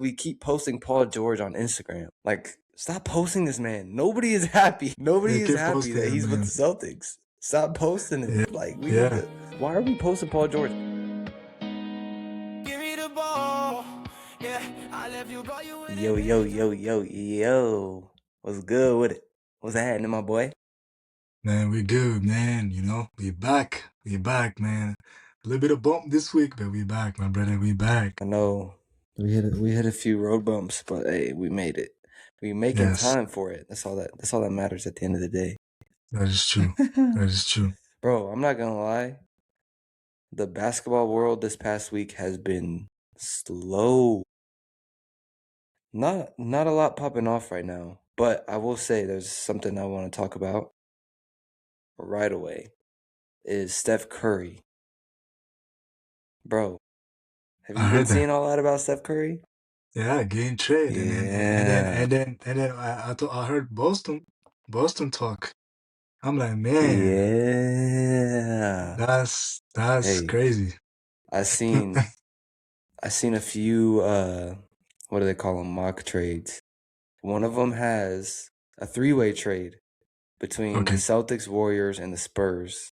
we keep posting Paul George on Instagram. Like, stop posting this man. Nobody is happy. Nobody They is keep happy posting that it, he's with man. the Celtics. Stop posting Yeah, it. Like, we need yeah. to. Why are we posting Paul George? Give me the ball. Yeah, I left you, bro. You Yo, yo, yo, yo, yo. What's good with it? What's happening, my boy? Man, we good, man. You know, we back. We back, man. A little bit of bump this week, but we back, my brother. We back. I know we hit a few road bumps, but hey, we made it. We making Yes, time for it. That's all that matters at the end of the day. that is true. That is true. Bro, I'm not gonna lie. The basketball world this past week has been slow. Not a lot popping off right now, but I will say there's something I want to talk about right away. Is Steph Curry. Bro, have I you been heard that. seeing all that about Steph Curry? Yeah, gain trade, Yeah. and then I heard Boston talk. I'm like, man, Yeah. that's Hey, crazy. I seen a few what do they call them, mock trades. One of them has a three-way trade between the Okay, Celtics, Warriors, and the Spurs.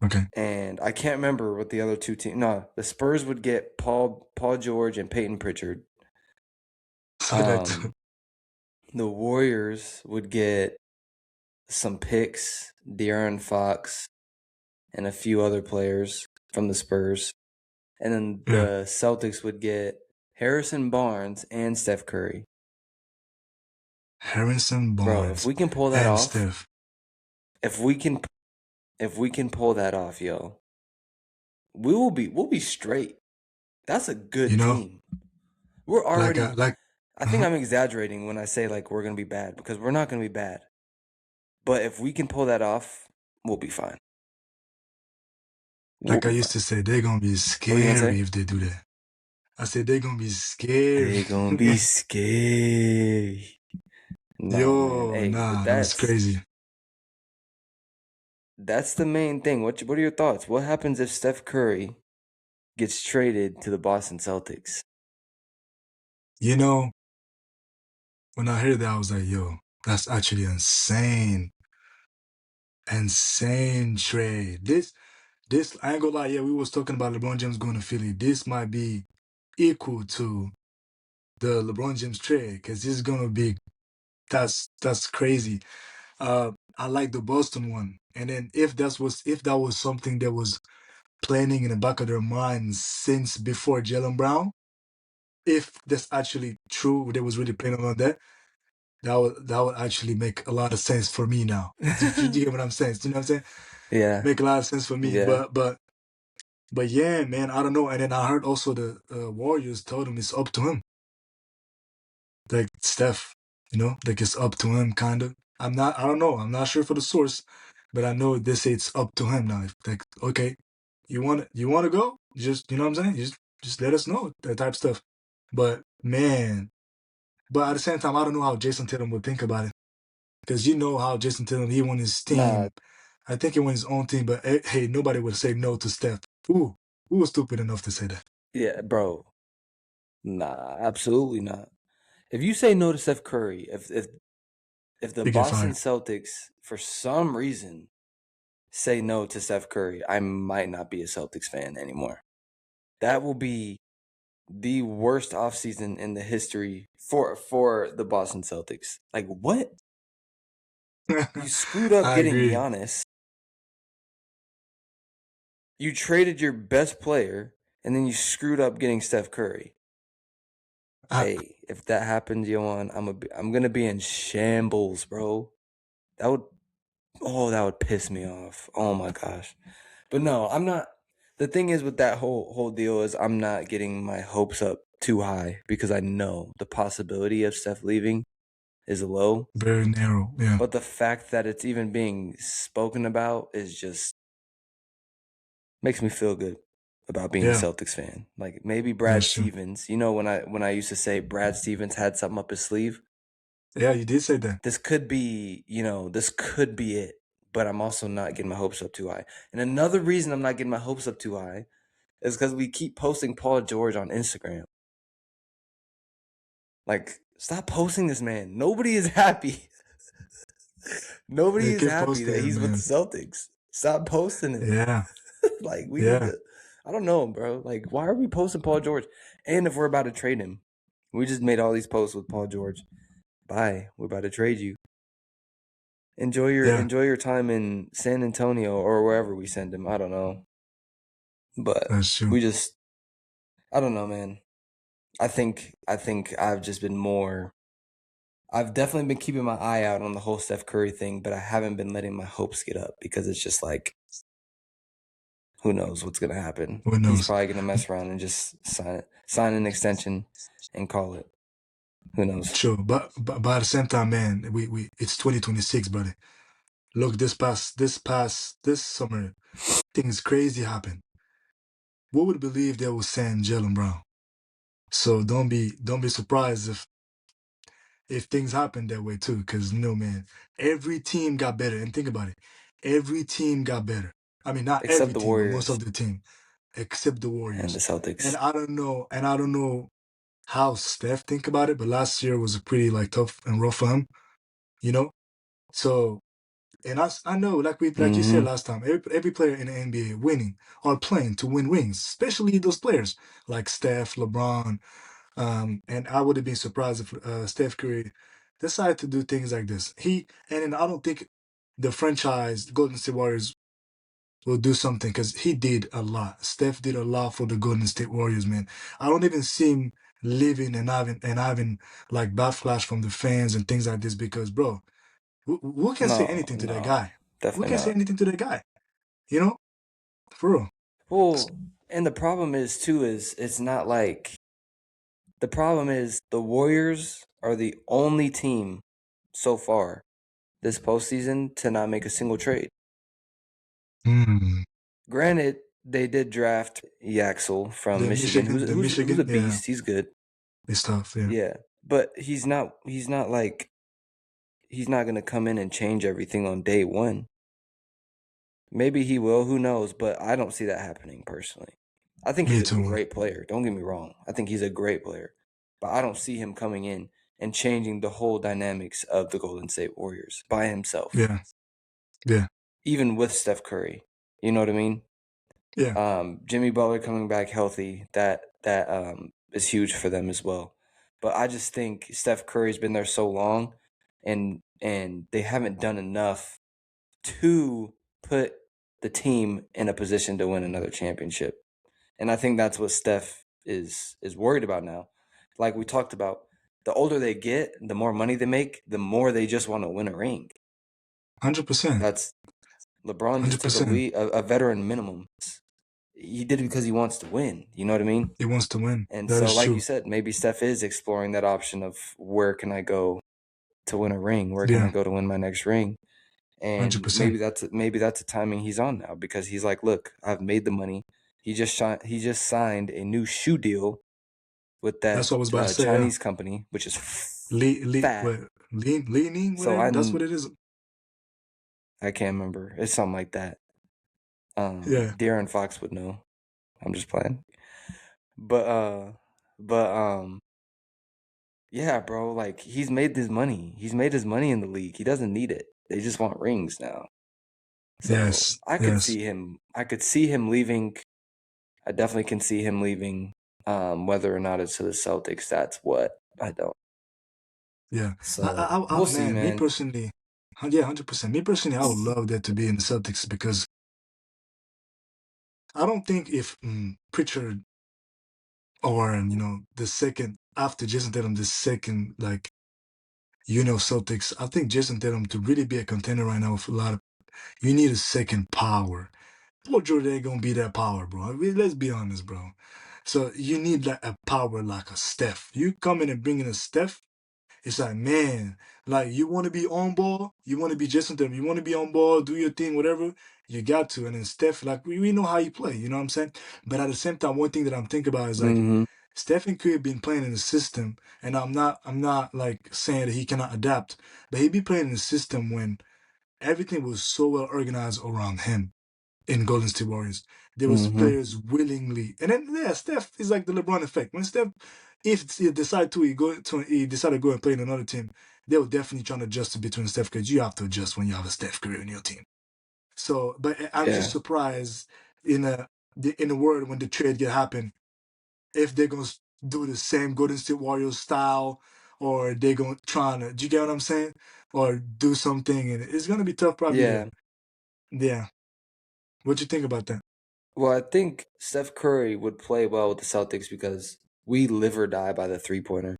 okay. And I can't remember what the other two teams. No, the Spurs would get Paul George and Peyton Pritchard. So that The Warriors would get some picks, De'Aaron Fox, and a few other players from the Spurs. And then yeah, the Celtics would get Harrison Barnes and Steph Curry. Harrison Bro, if Barnes we can pull that and off, Steph. if we can pull that off, yo, we'll be straight. That's a You good know, team. We're already like. I think I'm exaggerating when I say like we're going to be bad because we're not going to be bad. But if we can pull that off, we'll be fine. We'll Like I be used fine. to say, they're gonna be What are you going to scary say? if they do that. I said they're gonna be scary. They're going to be scary. Nah, man. Yo, Hey, but nah, that's crazy. that's the main thing. What are your thoughts? What happens if Steph Curry gets traded to the Boston Celtics? You know, when I heard that, I was like, yo, that's actually insane. Insane trade. This, I ain't gonna lie, yeah, we was talking about LeBron James going to Philly. This might be equal to the LeBron James trade, because this is gonna be, that's crazy. I like the Boston one. And then if that was something that was planning in the back of their minds since before Jalen Brown, if that's actually true, they was really planning on that, that would actually make a lot of sense for me now. Do you get what I'm saying? You know what I'm saying? Yeah. Make a lot of sense for me. Yeah. But yeah, man, I don't know. And then I heard also the Warriors told him it's up to him. Like Steph, you know, like it's up to him, kind of. I don't know. I'm not sure for the source, but I know they say it's up to him now. Like, okay, you want to go? Just, you know what I'm saying? Just let us know, that type of stuff. But man, but at the same time, I don't know how Jason Tatum would think about it, because you know how Jason Tatum, he won his Nah, team. I think he won his own team, but hey, nobody would say no to Steph. Who was stupid enough to say that? yeah, bro. Nah, absolutely not. If you say no to Steph Curry, if the He get Boston fired. Celtics for some reason say no to Steph Curry, I might not be a Celtics fan anymore. That will be the worst offseason in the history for the Boston Celtics. Like, what? You screwed up I getting agree. Giannis. You traded your best player, and then you screwed up getting Steph Curry. I, Hey, if that happens, Yohan, I'm gonna be in shambles, bro. That would piss me off. Oh my gosh. But no, I'm not. The thing is with that whole deal is I'm not getting my hopes up too high because I know the possibility of Steph leaving is low. Very narrow. Yeah. But the fact that it's even being spoken about is just makes me feel good about being a Yeah. Celtics fan. Like maybe Brad That's true. Stevens. You know when I used to say Brad Stevens had something up his sleeve. Yeah, you did say that. This could be it. But I'm also not getting my hopes up too high. And another reason I'm not getting my hopes up too high is because we keep posting Paul George on Instagram. Like, stop posting this man. Nobody is happy. Nobody They is keep happy posting that it, he's with the man. Celtics. Stop posting him. Yeah, Like, we need yeah, to. I don't know, bro. Like, why are we posting Paul George? And if we're about to trade him, we just made all these posts with Paul George. Bye. We're about to trade you. yeah. Enjoy your time in San Antonio or wherever we send him. I don't know. But That's true. we just I don't know, man. I think I've just been more I've definitely been keeping my eye out on the whole Steph Curry thing, but I haven't been letting my hopes get up because it's just like who knows what's gonna happen. Who He's knows? probably gonna mess around and just sign an extension and call it. Who knows? Sure, but at the same time, man, we it's 2026, buddy. Look, this summer, things crazy happen. Who would believe they will send Jalen Brown? So don't be surprised if things happen that way too. Because no, man, every team got better. And think about it, every team got better. I mean, not Except every the team, but most Warriors of the team, except the and the Warriors. And Celtics. I don't know how Steph think about it, but last year was a pretty like tough and rough for him, you know. So, and I know, like you said Mm-hmm. last time, every player in the NBA winning are playing to win rings, especially those players like Steph, LeBron, and I would have been surprised if Steph Curry decided to do things like this. And then I don't think the franchise Golden State Warriors will do something because he did a lot. Steph did a lot for the Golden State Warriors, man. I don't even see him living and having like backlash from the fans and things like this because, bro, who can say No, anything to that no, guy? Who definitely can say not. anything to that guy? You know, for real. Well, and the problem is too is it's not like the problem is the Warriors are the only team so far this postseason to not make a single trade. Mm. Granted, they did draft Yaxel from The Michigan, Michigan, who's a yeah, beast. He's good, it's tough. Yeah, yeah, but he's not like he's not gonna come in and change everything on day one. Maybe he will, who knows? But I don't see that happening personally. I think he's me a too. great player. Don't get me wrong. I think he's a great player, but I don't see him coming in and changing the whole dynamics of the Golden State Warriors by himself, Yeah, yeah, even with Steph Curry. You know what I mean? yeah. Jimmy Butler coming back healthy, that is huge for them as well. But I just think Steph Curry's been there so long, and they haven't done enough to put the team in a position to win another championship. And I think that's what Steph is worried about now. Like we talked about, the older they get, the more money they make, the more they just want to win a ring. 100%, That's LeBron just took 100%. a veteran minimum. He did it because he wants to win. You know what I mean? He wants to win. And That so, is like you true. said, maybe Steph is exploring that option of where can I go to win a ring? Where can I Yeah, go to win my next ring? hundred And percent. maybe that's the timing he's on now because he's like, look, I've made the money. He just signed a new shoe deal with That's that what I was about to say. Yeah, Chinese company, which is fat. what, leaning, So whatever. That's what it is. I can't remember. It's something like that. Yeah, De'Aaron Fox would know. I'm just playing. But but yeah, bro, like he's made his money. He's made his money in the league. He doesn't need it. They just want rings now. So yes, yes, I could see him leaving. I definitely can see him leaving. Whether or not it's to the Celtics, that's what I don't. yeah. So we'll see, Man, me man. personally, yeah, 100%. Me personally, I would love that to be in the Celtics because I don't think if Pritchard or the second after Jason Tatum, the second like Celtics, I think Jason Tatum to really be a contender right now with a lot of you need a second power. Paul George ain't gonna be that power, bro. I mean, let's be honest, bro. So you need like a power like a Steph. You come in and bring in a Steph, it's like, man, like you want to be on ball, you want to be Jason Tatum, you want to be on ball, do your thing, whatever, you got to. And then Steph, like we know how you play, you know what I'm saying? But at the same time, one thing that I'm thinking about is like Mm-hmm. Stephen Curry been playing in the system, and I'm not like saying that he cannot adapt, but he be playing in the system when everything was so well organized around him in Golden State Warriors. There was Mm-hmm. players willingly, and then yeah, Steph is like the LeBron effect. When Steph if he decide to he decide to go and play in another team, they'll definitely try to adjust between Steph Curry. You have to adjust when you have a Steph Curry on your team. So, but I'm just Yeah. surprised in a world when the trade get happen, if they're gonna do the same Golden State Warriors style, or they're gonna try to, do you get what I'm saying? Or do something, and it's gonna be tough probably. Yeah. Yeah. What you think about that? Well, I think Steph Curry would play well with the Celtics because we live or die by the 3-pointer.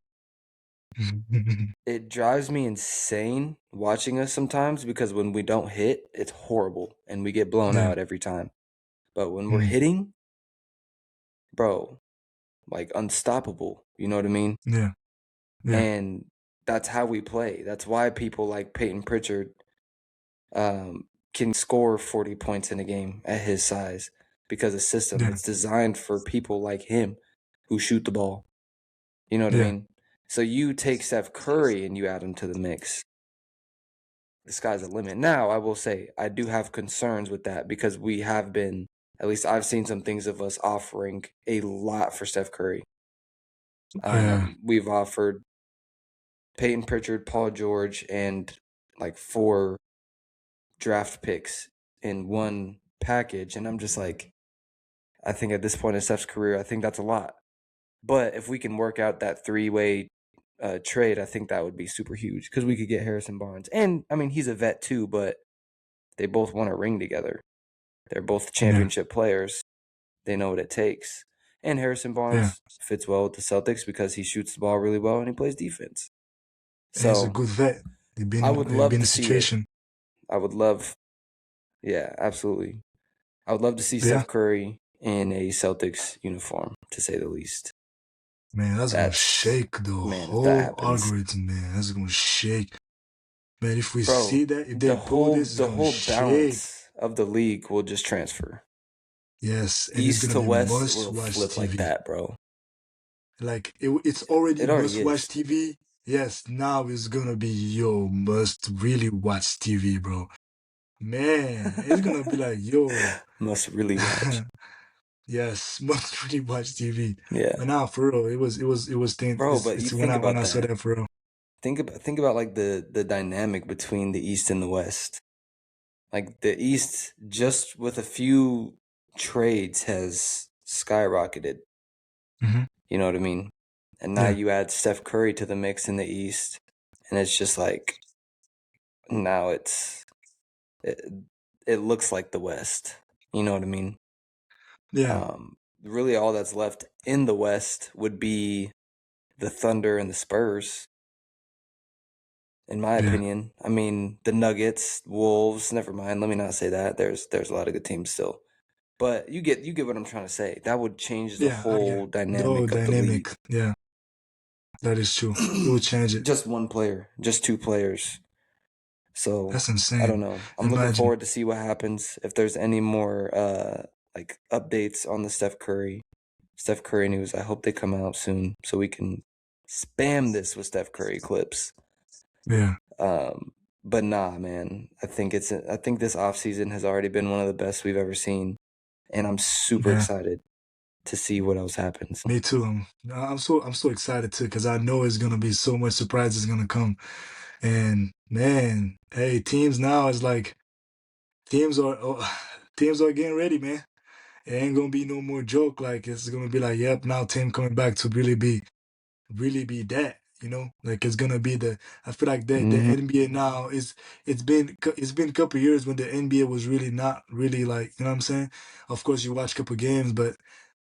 It drives me insane watching us sometimes because when we don't hit, it's horrible and we get blown Yeah. out every time. But when we're Mm. hitting, bro, like unstoppable. You know what I mean? Yeah. Yeah. And that's how we play. That's why people like Peyton Pritchard can score 40 points in a game at his size because the system, Yeah. it's designed for people like him who shoot the ball. You know what I Yeah. mean? So you take Steph Curry and you add him to the mix. The sky's the limit. Now, I will say, I do have concerns with that because we have been, at least I've seen some things of us offering a lot for Steph Curry. Yeah. We've offered Peyton Pritchard, Paul George, and like 4 draft picks in one package. And I'm just like, I think at this point in Steph's career, I think that's a lot. But if we can work out that 3-way trade, I think that would be super huge because we could get Harrison Barnes. And I mean, he's a vet too, but they both won a ring together. They're both Yeah. championship players. They know what it takes. And Harrison Yeah. Barnes fits well with the Celtics because he shoots the ball really well and he plays defense. And he's a So good vet. I would He been love in to a see it. situation. I would love, yeah, absolutely. I would love to see Yeah. Steph Curry in a Celtics uniform, to say the least. Man, that's gonna That's, shake the man, if that whole happens, algorithm, man. That's gonna shake. Man, if we bro, see that, if they the pull whole this, it's the gonna whole shake. balance of the league will just transfer. Yes, and it's East gonna to be West must will watch flip like TV. that, bro. Like it's already It already must watch is. TV. Yes, now it's gonna be yo must really watch TV, bro. Man, it's gonna be like yo, Must really watch. yes, must really watch TV. Yeah, But now for real, it was thing. bro. But you It's think when about I saw that. that for real. Think about like the dynamic between the East and the West. Like the East, just with a few trades, has skyrocketed. Hmm. You know what I mean? And now Yeah, you add Steph Curry to the mix in the East, and it's just like now it, it looks like the West. You know what I mean? yeah, Really, all that's left in the West would be the Thunder and the Spurs, in my yeah, opinion. I mean, the Nuggets, Wolves. Never mind. Let me not say that. There's a lot of good teams still, but you get what I'm trying to say. That would change the yeah. I get whole the whole dynamic of the dynamic. league. Yeah, that is true. It will change it. Just one player, just 2 players. So That's I insane. don't know. I'm looking Imagine. forward to see what happens. If there's any more like updates on the Steph Curry news, I hope they come out soon so we can spam this with Steph Curry clips. Yeah, But nah, man. I think this offseason has already been one of the best we've ever seen, and I'm super yeah. excited to see what else happens. Me too. I'm so excited too because I know it's gonna be so much surprises gonna come. And man, hey, teams now is like teams are teams are getting ready, man. It ain't gonna be no more joke. Like it's gonna be like, yep, now team coming back to really be that, like it's gonna be I feel like the Hmm. NBA now it's been a couple years when the NBA was really not really like, you know what I'm saying? Of course you watch a couple games, but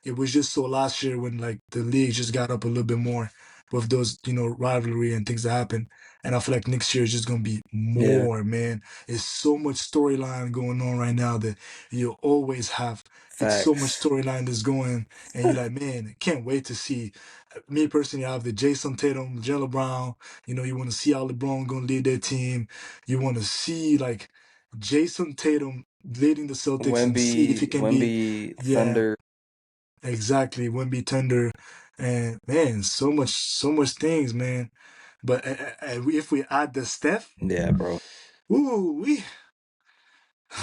it was just so last year when like the league just got up a little bit more with those, rivalry and things that happen. And I feel like next year is just gonna be Yeah, more, man. It's so much storyline going on right now that you always have. It's so much facts. storyline that's going, and you're like, man, can't wait to see. Me personally, I have the Jason Tatum, Jalen Brown. You want to see how LeBron gonna lead their team. You want to see like Jason Tatum leading the Celtics and see if he can be, Wemby, yeah, Thunder. exactly, Wemby Thunder, and man, so much things, man. But if we add the Steph, Yeah, bro. ooh,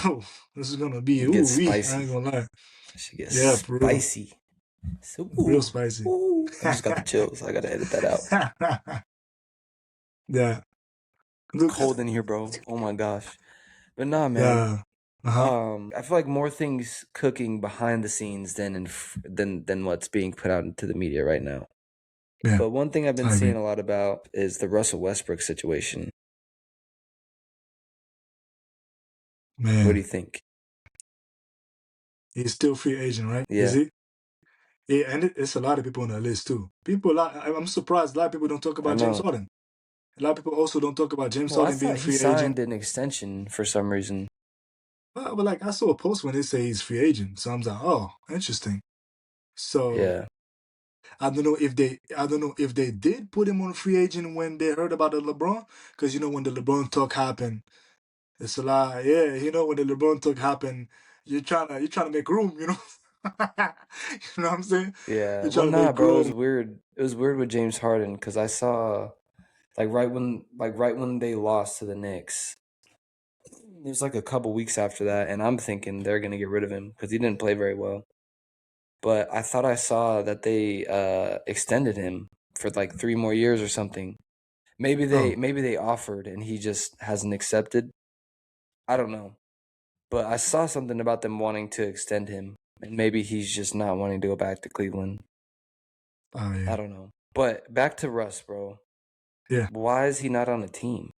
oh, this is gonna be, It gets ooh, I ain't spicy. gonna lie. She gets Yeah, for real. spicy. So, Real spicy. I just got the chills. I gotta edit that out. Yeah. Look, Cold in here, bro. Oh my gosh. But nah, man. yeah. Uh-huh. I feel like more things cooking behind the scenes than what's being put out into the media right now. Yeah, But one thing I've been I agree. seeing a lot about is the Russell Westbrook situation. What do Man, you think? he's still free agent, right? Is Yeah, he? Yeah, and it's a lot of people on that list too. I'm surprised a lot of people don't talk I about James know. Harden. A lot of people also don't talk about James Well, I Harden being thought he free agent. signed an extension for some reason. But like I saw a post when they say he's free agent, so I'm like, oh, interesting. So Yeah, I don't know if they did put him on free agent when they heard about the LeBron, because when the LeBron talk happened, it's a lot. Yeah, when the LeBron talk happened, you're trying to make room, you know. You know what I'm saying? yeah. You're Well, trying to nah, make bro. It was room. weird. It was weird with James Harden because I saw right when they lost to the Knicks. It was like a couple weeks after that, and I'm thinking they're gonna get rid of him because he didn't play very well. But I thought I saw that they extended him for like 3 more years or something. Maybe they Oh, maybe they offered and he just hasn't accepted. I don't know. But I saw something about them wanting to extend him, and maybe he's just not wanting to go back to Cleveland. oh I yeah, don't know. But back to Russ, bro. yeah. Why is he not on a team?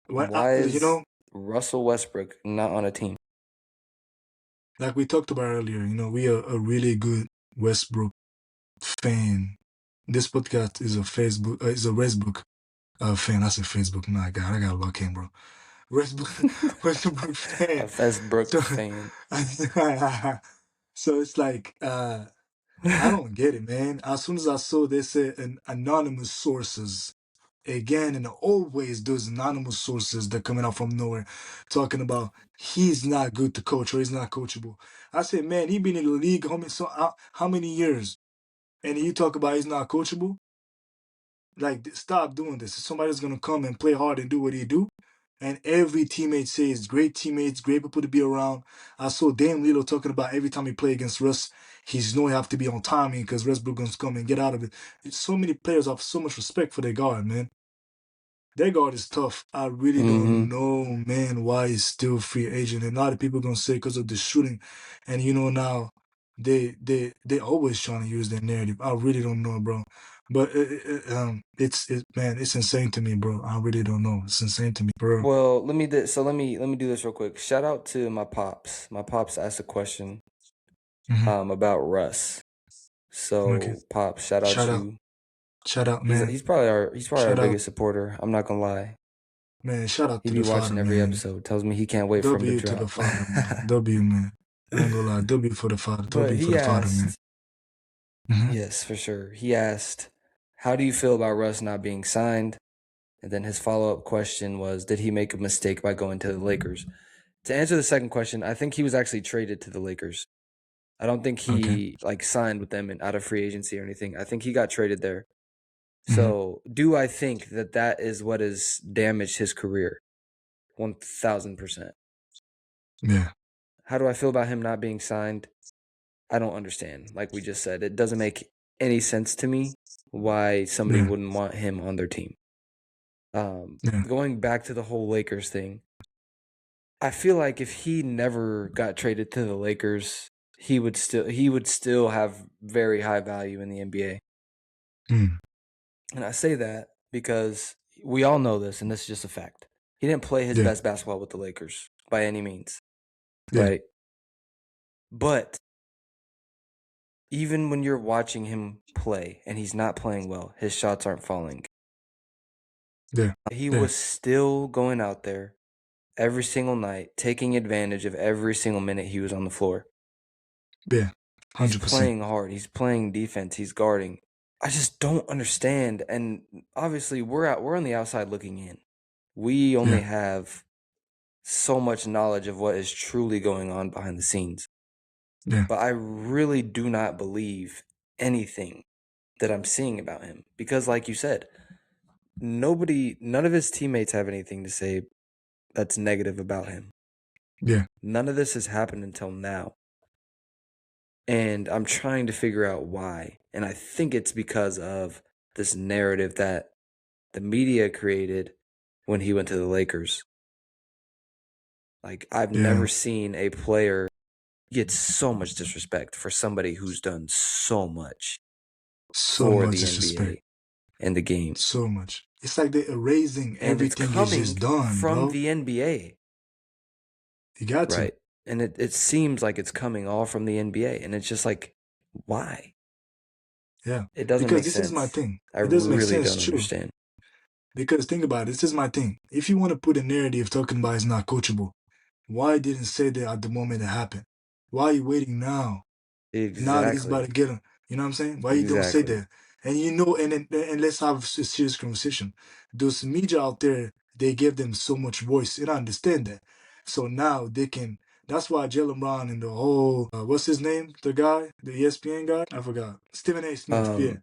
What Why you is know, Russell Westbrook not on a team? like we talked about earlier, we are a really good Westbrook fan. This podcast is a Westbrook fan. I said Facebook. My God, I got luck in, bro. Westbrook, Westbrook A fan. Westbrook So, fan. so it's like, I don't get it, man. As soon as I saw they said an anonymous sources again, and always those anonymous sources that coming out from nowhere talking about he's not good to coach or he's not coachable. I said, man, he been in the league how many years? And you talk about he's not coachable? Like, stop doing this. Somebody's gonna come and play hard and do what he do. And every teammate says great teammates, great people to be around. I saw Dame Lilo talking about every time he play against Russ, he's know he have to be on timing because Westbrook gonna come and get out of it. So many players have so much respect for their guard, man. Their guard is tough. I really Mm-hmm. don't know, man, why he's still free agent. And a lot of people gonna say because of the shooting. And now they always trying to use their narrative. I really don't know, bro. But it's insane to me, bro. I really don't know. It's insane to me, bro. Well, let me do this real quick. Shout out to my pops. My pops asked a question Hmm. about Russ. Okay. So, pops, shout out Shout out, you. shout out, He's man. he's probably our Shout out, biggest supporter. I'm not gonna lie. man. Shout out He to be the father, watching every man. episode. Tells me he can't wait for him to W to the drop. father, man. W, man. I ain't gonna lie. W for the father. But W for he the father, man. asked, Hmm. yes, for sure. He asked, "How do you feel about Russ not being signed?" And then his follow-up question was, "Did he make a mistake by going to the Lakers?" To answer the second question, I think he was actually traded to the Lakers. I don't think Okay. he like signed with them and out of free agency or anything. I think he got traded there. Hmm. So, do I think that that is what has damaged his career? 1000%. Yeah. How do I feel about him not being signed? I don't understand. Like we just said, it doesn't make any sense to me why somebody Yeah. wouldn't want him on their team. Yeah. Going back to the whole Lakers thing, I feel like if he never got traded to the Lakers, he would still have very high value in the NBA. Mm. And I say that because we all know this, and this is just a fact. He didn't play his Yeah. best basketball with the Lakers by any means, Yeah. right? But even when you're watching him play and he's not playing well, his shots aren't falling. Yeah. He Yeah. was still going out there every single night, taking advantage of every single minute he was on the floor. Yeah. He's 100%. playing hard. He's playing defense. He's guarding. I just don't understand. And obviously, we're on the outside looking in. We only Yeah. have so much knowledge of what is truly going on behind the scenes. Yeah. But I really do not believe anything that I'm seeing about him because, like you said, none of his teammates have anything to say that's negative about him. Yeah. None of this has happened until now. And I'm trying to figure out why. And I think it's because of this narrative that the media created when he went to the Lakers. Like, I've never seen a player get so much disrespect for somebody who's done so much So for much the disrespect. NBA and the game. So much. It's like they're erasing And it's everything he's just coming done, from bro. the NBA, You got to. right? And it seems like it's coming all from the NBA. And it's just like, why? Yeah. It doesn't Because make this is my sense. thing. I It doesn't make really sense, don't true. understand. Because think about it, this is my thing. If you want to put a narrative talking about it's not coachable, why didn't say that at the moment it happened? Why are you waiting now? Now that he's about to Exactly. get him. You know what I'm saying? Why you don't say Exactly. that? And you know, and let's have a serious conversation. Those media out there, they give them so much voice, and I understand that. So now they can. That's why Jalen Brown and the whole what's his name? The guy, the ESPN guy, I forgot. Stephen A. Smith.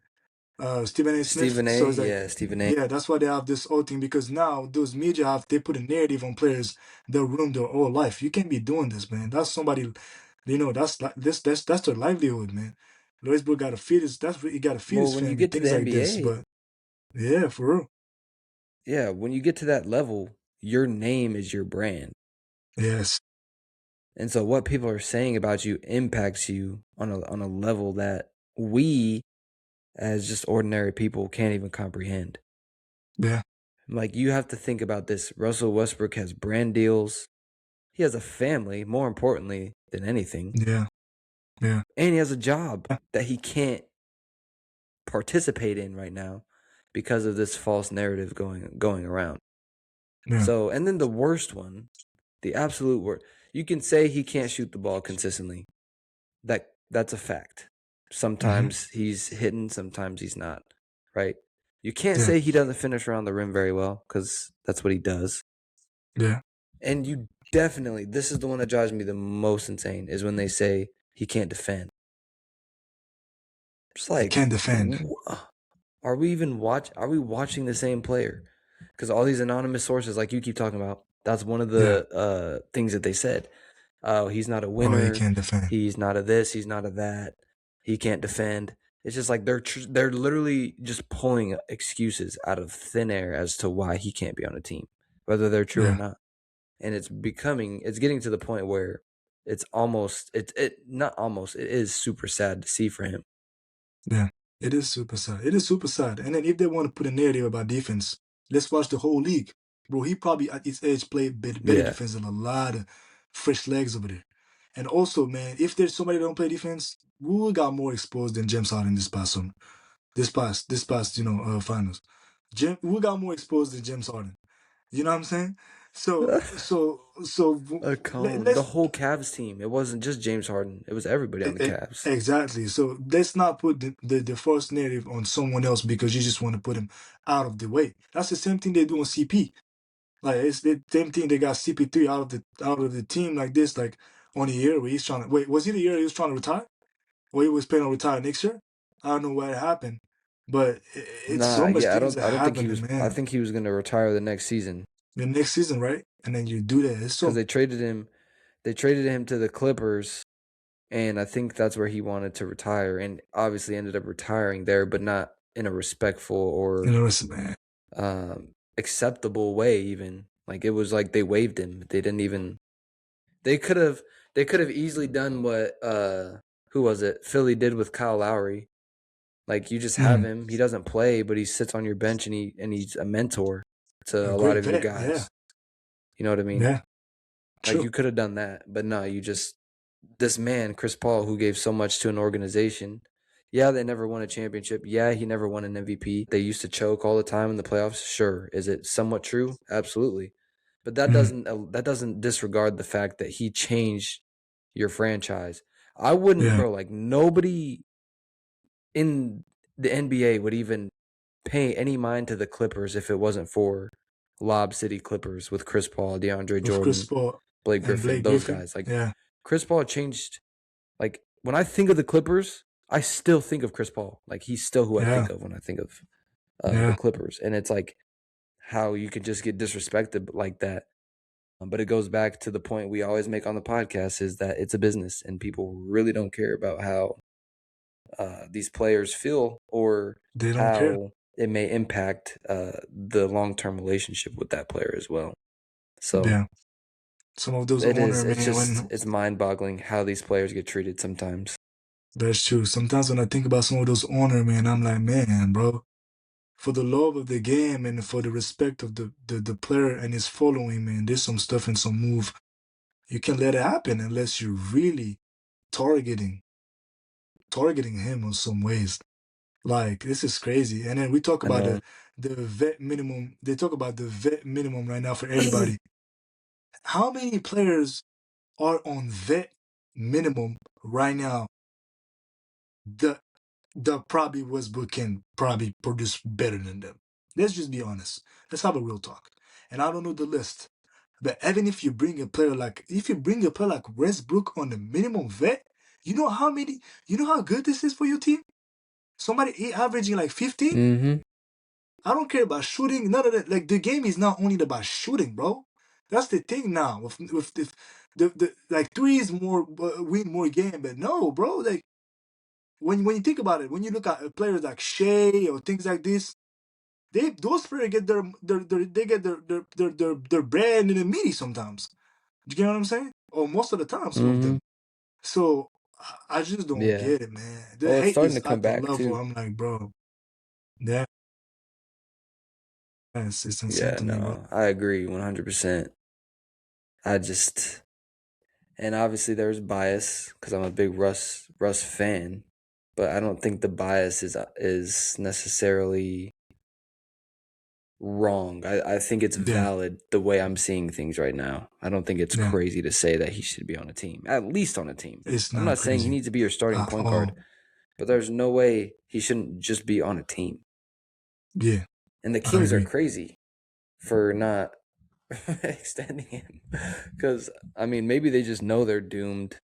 Yeah, Stephen A. Smith. Stephen So A. it's like, Yeah, Stephen A. yeah, that's why they have this whole thing because now those media have they put a narrative on players that ruin their whole life. You can't be doing this, man. That's somebody, that's like that's their livelihood, man. Westbrook got to feed his. That's what he got to feed Well, his when you family, get to things the like this. NBA, But yeah, for real. yeah, when you get to that level, your name is your brand. Yes. And so what people are saying about you impacts you on a level that we as just ordinary people can't even comprehend. Yeah. Like, you have to think about this. Russell Westbrook has brand deals. He has a family, more importantly than anything. Yeah. Yeah. And he has a job that he can't participate in right now because of this false narrative going around. Yeah. So, and then the worst one, the absolute worst. You can say he can't shoot the ball consistently. That's a fact. Sometimes he's hitting, sometimes he's not, right? You can't Yeah. say he doesn't finish around the rim very well because that's what he does. Yeah. And you definitely, this is the one that drives me the most insane, is when they say he can't defend. It's He like, can't defend. are we watching the same player? Because all these anonymous sources, like you keep talking about, that's one of Yeah. the things that they said. Oh, he's not a Oh, he winner. can't defend. He's not a this. He's not a that. He can't defend. It's just like they're literally just pulling excuses out of thin air as to why he can't be on a team, whether they're true or Yeah. not. And it's getting to the point where it's almost it not almost it is super sad to see for him. Yeah, it is super sad. It is super sad. And then if they want to put a narrative about defense, let's watch the whole league. Bro, he probably at his age played better Yeah. defense than a lot of fresh legs over there. And also, man, if there's somebody that don't play defense, who got more exposed than James Harden this past summer? This past, finals. Who got more exposed than James Harden? You know what I'm saying? So A cone. The let's whole Cavs team. It wasn't just James Harden. It was everybody on the Cavs. Exactly. So let's not put the false narrative on someone else because you just want to put him out of the way. That's the same thing they do on CP. Like it's the same thing they got CP3 out of the team like this, like on a year where he's trying to wait. Was it the year he was trying to retire? Or he was planning on retire next year? I don't know what happened, but it's Nah, so much yeah, things that I don't think he happening, was. I man. think he was gonna retire the next season The next season, right? And then you do that. It's because so they traded him. They traded him to the Clippers, and I think that's where he wanted to retire, and obviously ended up retiring there, but not in a respectful or man. acceptable way. Even like it was like they waived him. They didn't even. They could have. They could have easily done what who was it? Philly did with Kyle Lowry. Like, you just have him. He doesn't play, but he sits on your bench and he's a mentor to A a lot great of your vet, yeah. guys. You know what I mean? Yeah. Like, True. you could have done that, but no, this man, Chris Paul, who gave so much to an organization. Yeah, they never won a championship. Yeah, he never won an MVP. They used to choke all the time in the playoffs. Sure. Is it somewhat true? Absolutely. But that doesn't disregard the fact that he changed your franchise. I wouldn't, Yeah. bro, like nobody in the NBA would even pay any mind to the Clippers if it wasn't for Lob City Clippers with Chris Paul, DeAndre With Chris Jordan, Paul Blake and Griffin, Blake those Griffin. guys. Like, Yeah. Chris Paul changed. Like, when I think of the Clippers, I still think of Chris Paul. Like, he's still who I Yeah. think of when I think of the Yeah. Clippers. And it's like how you can just get disrespected like that. But it goes back to the point we always make on the podcast, is that it's a business and people really don't care about how these players feel or They don't care. how it may impact the long-term relationship with that player as well. So Yeah. Some of those owner, man, it's mind-boggling how these players get treated sometimes. that's true. Sometimes when I think about some of those owner, man, I'm like, man, bro, for the love of the game and for the respect of the player and his following, man, there's some stuff and some move. You can't let it happen unless you're really targeting him in some ways. Like, this is crazy. And then we talk I about know. the vet minimum. They talk about the vet minimum right now for everybody. How many players are on vet minimum right now? The probably Westbrook can probably produce better than them. Let's just be honest. Let's have a real talk. And I don't know the list, but even if you bring a player like Westbrook on the minimum vet, you know how good this is for your team. Somebody averaging like 15. Mm-hmm. I don't care about shooting. None of that. Like, the game is not only about shooting, bro. That's the thing now. With the like, threes more win more game, but no, bro. Like, when you think about it, when you look at players like Shea or things like this, those players get their bread in the meaty sometimes. You get what I'm saying? Or most of the time, some of Mm-hmm. them. So I just don't Yeah. get it, man. The Well, it's hate starting to is come at the back level. too. I'm like, bro, yeah, it's insane Yeah, to me, bro. no, I agree 100%. I just, and obviously there's bias because I'm a big Russ fan, but I don't think the bias is necessarily wrong. I think it's Yeah, valid the way I'm seeing things right now. I don't think it's yeah. crazy to say that he should be on a team, at least on a team. It's I'm not not saying he crazy needs to be your starting at point guard, all. but there's no way he shouldn't just be on a team. Yeah, And the I Kings are agree. crazy for not extending him. Because, I mean, maybe they just know they're doomed,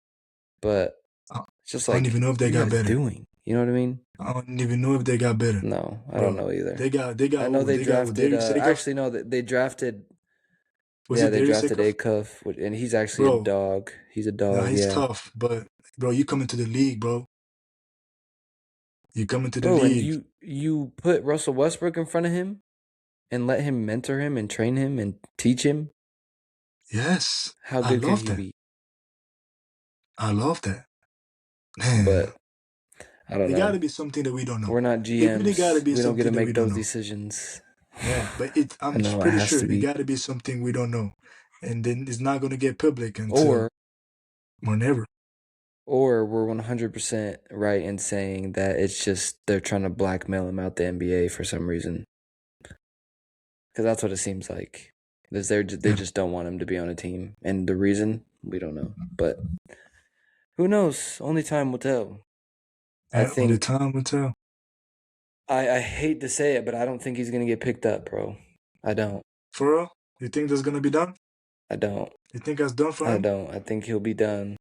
but I, it's just I don't like, even know if what they are you got guys better. doing? You know what I mean? I don't even know if they got better, No, I don't bro. know either. They got I know who? they They got who? drafted, Darius Jacobs? actually, no, they drafted, Was yeah, it they Darius drafted Jacobs? Acuff, and he's actually a Bro, dog. He's a nah, dog, he's yeah. tough, but bro, you come into the league, bro. You come into the Bro, and league. you put Russell Westbrook in front of him and let him mentor him and train him and teach him. Yes, How I good could love he that. be? I love that. Man, But I don't it got know. to be something that we don't know. We're not It really got to GMs. be We don't get to something that we make don't those know. decisions. Yeah, but I I'm know it pretty has sure to it be. got to be something we don't know, and then it's not gonna get public until Or whenever. or we're 100% right in saying that it's just they're trying to blackmail him out the NBA for some reason. Because that's what it seems like. They Yeah, just don't want him to be on a team. And the reason, we don't know. But who knows? Only time will tell. I yeah. Only think, time will tell. I hate to say it, but I don't think he's going to get picked up, bro. I don't. For real, you think that's gonna be done? I don't. You think that's done for I him? don't. I think he'll be done.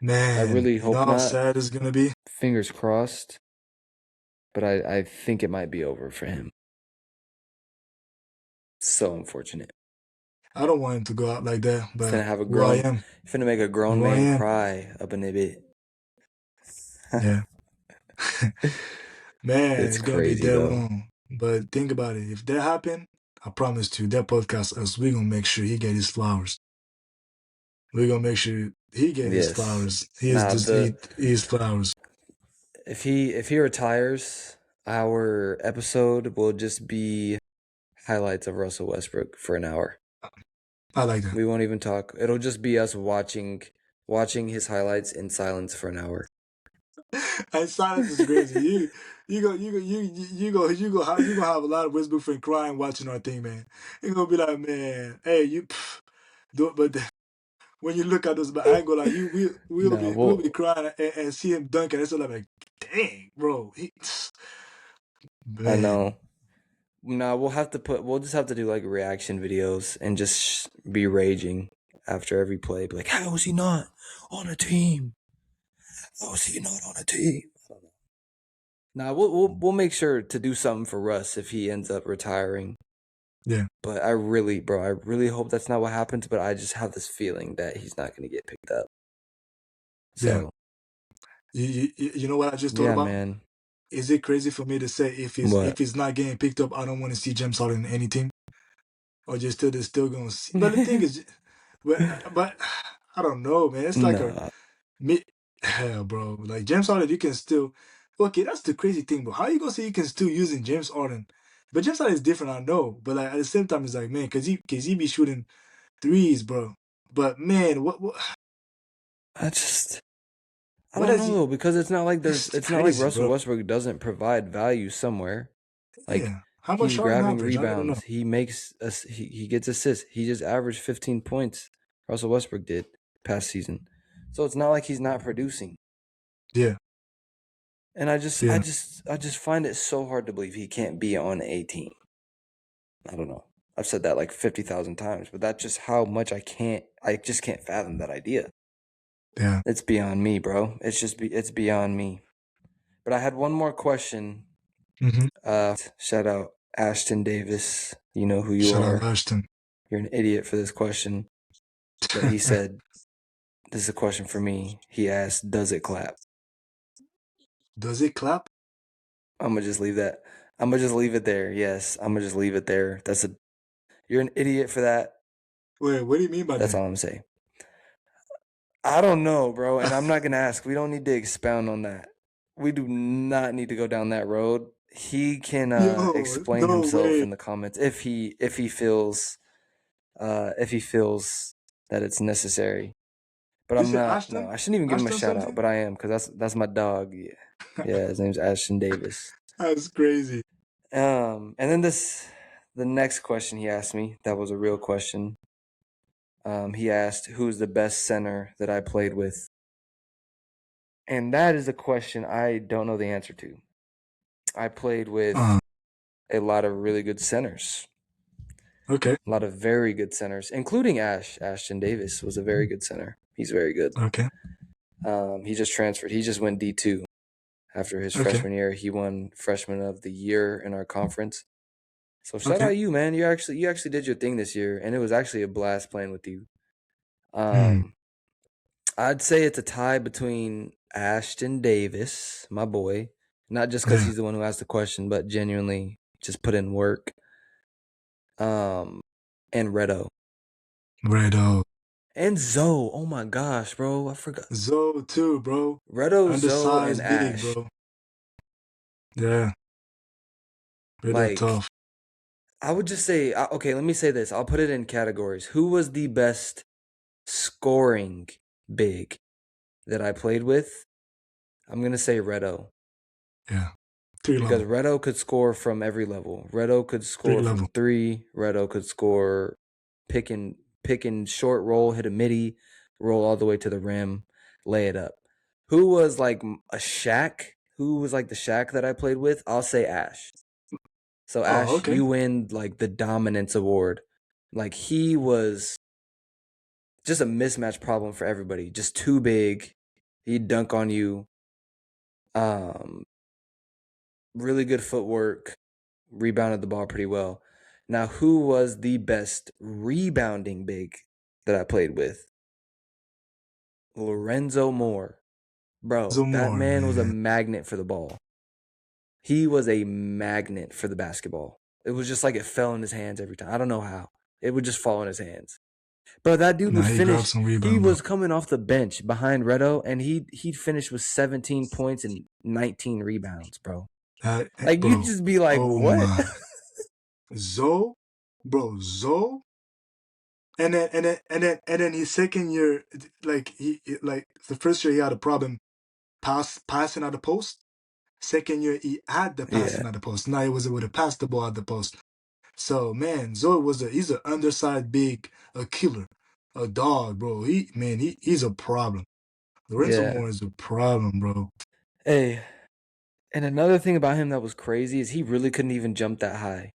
I Man, really you know hope how not. sad it's gonna be. Fingers crossed. But I think it might be over for him. So unfortunate. I don't want him to go out like that, Finna but have a who I grown, am, finna make a grown who I man am. cry up in a bit. Yeah. Man, It's it's gonna be crazy that though. wrong. But think about it. If that happen, I promise you, that podcast, us, we gonna make sure he get his flowers. We gonna make sure he get his Yes. flowers. He is Nah, this the he his flowers. if he retires, our episode will just be highlights of Russell Westbrook for an hour. I like that. We won't even talk. It'll just be us watching his highlights in silence for an hour. And silence is crazy. You gonna have a lot of Westbrook fan crying watching our thing, man. You gonna be like, man, hey, but when you look at those, but I ain't gonna lie, No, we'll be crying and see him dunking. It's like, dang, bro, I man. know. No, we'll just have to do like reaction videos and just be raging after every play. Be like, how is he not on a team? How is he not on a team? Nah, we'll make sure to do something for Russ if he ends up retiring. Yeah. But I really hope that's not what happens. But I just have this feeling that he's not going to get picked up. Yeah. So You know what I just thought yeah, about? man. Is it crazy for me to say if What? he's not getting picked up, I don't want to see James Harden in any team, or just still they're still gonna see? But the thing is, but I don't know, man. It's like a No, me, hell, bro. Like James Harden, you can still. Okay, that's the crazy thing, bro. How you gonna say you can still using James Harden? But James Harden is different, I know. But like at the same time, it's like, man, cause he be shooting threes, bro. But man, I just I what don't does know he? though, because It's it's not like crazy, Russell bro. Westbrook doesn't provide value somewhere. Like Yeah. How much he's Harden grabbing average? I don't know. rebounds. He gets assists. He just averaged 15 points. Russell Westbrook did past season. So it's not like he's not producing. Yeah. And I Yeah. just find it so hard to believe he can't be on a team. I don't know. I've said that like 50,000 times, but that's just how much I just can't fathom that idea. Yeah. It's beyond me, bro. It's beyond me. But I had one more question. Mm-hmm. Shout out Ashton Davis. You know who you Shout out are. Ashton. You're an idiot for this question. But he said, this is a question for me. He asked, does it clap? Does it clap? I'm gonna just leave that. I'm gonna just leave it there. Yes, I'm gonna just leave it there. You're an idiot for that. Wait, what do you mean by That's that? all I'm saying. I don't know, bro, and I'm not gonna ask. We don't need to expound on that. We do not need to go down that road. He can Yo, explain no himself way. in the comments if he feels that it's necessary. But You I'm said not. No, Ashton? I shouldn't even give him a Ashton shout out, something? but I am because that's my dog. Yeah, yeah. His name's Ashton Davis. That's crazy. And then the next question he asked me, that was a real question. He asked, "Who's the best center that I played with?" And that is a question I don't know the answer to. I played with Uh, a lot of really good centers, okay. a lot of very good centers, including Ashton Davis was a very good center. He's very good. Okay. He just transferred. He just went D2 after his Okay. freshman year. He won Freshman of the Year in our conference. So shout Okay. out you, man. You actually did your thing this year, and it was actually a blast playing with you. Hmm. I'd say it's a tie between Ashton Davis, my boy, not just because Yeah. he's the one who asked the question, but genuinely just put in work. And Redo Redo. and Zoe. Oh my gosh, bro, I forgot Zoe too, bro. Redo, Zoe, and Undersized big, Ash. bro. Yeah. Redo Like tough. I would just say, okay, let me say this. I'll put it in categories. Who was the best scoring big that I played with? I'm gonna say Redo. Yeah. Three Because level. Redo could score from every level. Redo could Three score from level. 3. Redo could score picking short roll, hit a midi, roll all the way to the rim, lay it up. Who was like a Shaq? Who was like the Shaq that I played with? I'll say Ash. So Oh, Ash, okay. you win like the dominance award. Like he was just a mismatch problem for everybody. Just too big. He'd dunk on you. Um, really good footwork. Rebounded the ball pretty well. Now, who was the best rebounding big that I played with? Lorenzo Moore. Bro, Some that more, man was a man. magnet for the ball. He was a magnet for the basketball. It was just like it fell in his hands every time. I don't know how. It would just fall in his hands. Bro, that dude Nah, would he grabbed finish. some He rebound, bro. was coming off the bench behind Redo, and he'd finish with 17 points and 19 rebounds, bro. Like you'd Bro. just be like, Oh what? my. Zoe, bro, Zoe, and then his second year, like like the first year he had a problem passing at the post. Second year he had the Yeah, passing at the post. Now he was able to pass the ball at the post. So man, Zoe he's an undersized big, a killer, a dog, bro. He's a problem. Lorenzo yeah. Moore is a problem, bro. Hey, and another thing about him that was crazy is he really couldn't even jump that high.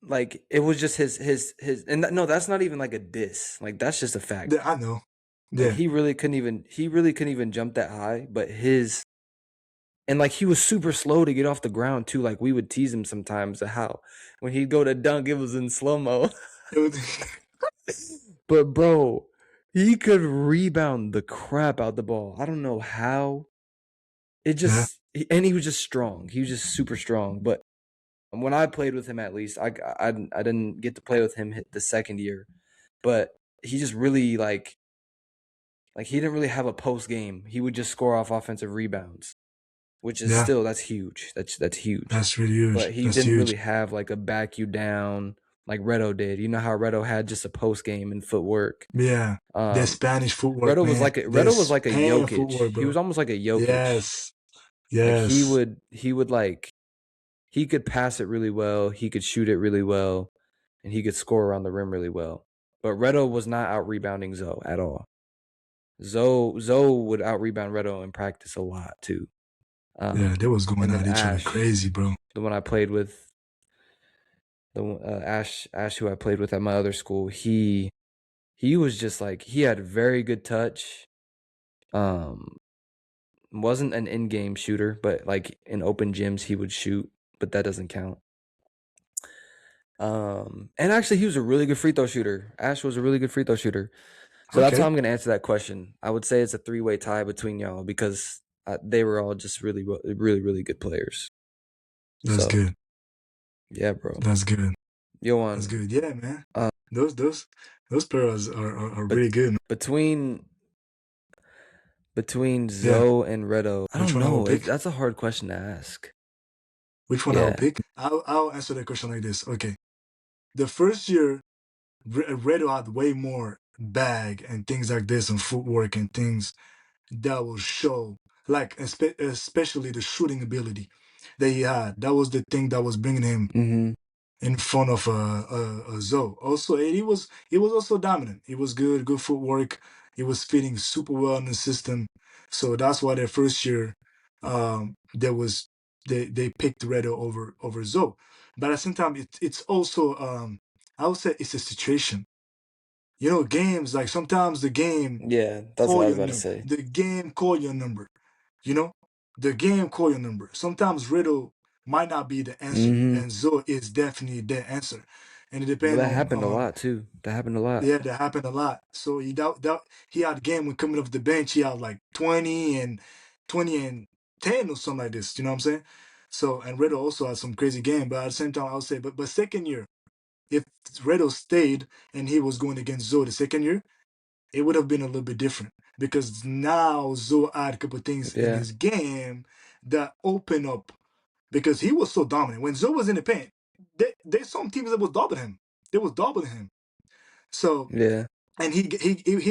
Like it was just his and no, that's not even like a diss. Like that's just a fact. I know. Like Yeah. he really couldn't even jump that high, but And like he was super slow to get off the ground too. Like we would tease him sometimes how when he'd go to dunk, it was in slow mo. It was, But bro, he could rebound the crap out the ball. I don't know how. It yeah, just and he was just strong. He was just super strong. But when I played with him, at least I didn't get to play with him the second year, but he just really like he didn't really have a post game. He would just score off offensive rebounds, which is yeah. still that's huge. That's huge. That's really huge. But he That's didn't huge. really have like a back you down like Redo did. You know how Redo had just a post game and footwork. Yeah. The Um, Spanish footwork, man. The Redo was like a Spain Jokic. footwork, He bro. was almost like a Jokic. Yes. Like Yes. he would like he could pass it really well. He could shoot it really well, and he could score around the rim really well. But Redo was not out rebounding Zoe at all. Zoe would out rebound Redo in practice a lot too. Yeah, they was going And then at each other Ash, crazy, bro. the one I played with, Ash who I played with at my other school, he was just like he had very good touch. Um, wasn't an in-game shooter, but like in open gyms he would shoot, but that doesn't count. And actually he was a really good free throw shooter. Ash was a really good free throw shooter. So that's how Okay. I'm going to answer that question. I would say it's a three-way tie between y'all because they were all just really good players. That's So, good. yeah, bro. That's good. Yo That's on good. Yeah, man. uh Those players are but really good, man. between Yeah. Zoe and Redo, I Which don't one I will know. pick? That's a hard question to ask. Which one I will Yeah. pick? I'll answer that question like this. Okay. The first year, Redo had way more bag and things like this and footwork and things that will show, like especially the shooting ability that he had. That was the thing that was bringing him Mhm. in front of Zoe. Also, he was also dominant. He was good footwork. He was fitting super well in the system. So that's why their first year, there was they picked Redo over Zoe. But at the same time, it's also I would say it's a situation. You know, games like sometimes the game Yeah, that's what call I was your about to number. say. The game call your number. You know, the game call your number. Sometimes Riddle might not be the answer, Mhm. and Zoe is definitely the answer. And it Well, depends that on happened a lot too. That happened a lot. yeah, that happened a lot. So he had a game when coming off the bench, he had like 20 and 10 or something like this. You know what I'm saying? So and Riddle also had some crazy game, but at the same time, I would say, but second year, if Riddle stayed and he was going against Zoe the second year, it would have been a little bit different because now Zoe had a couple of things in Yeah. his game that open up because he was so dominant. When Zoe was in the paint, they some teams that was doubling him. They was doubling him. So Yeah. and he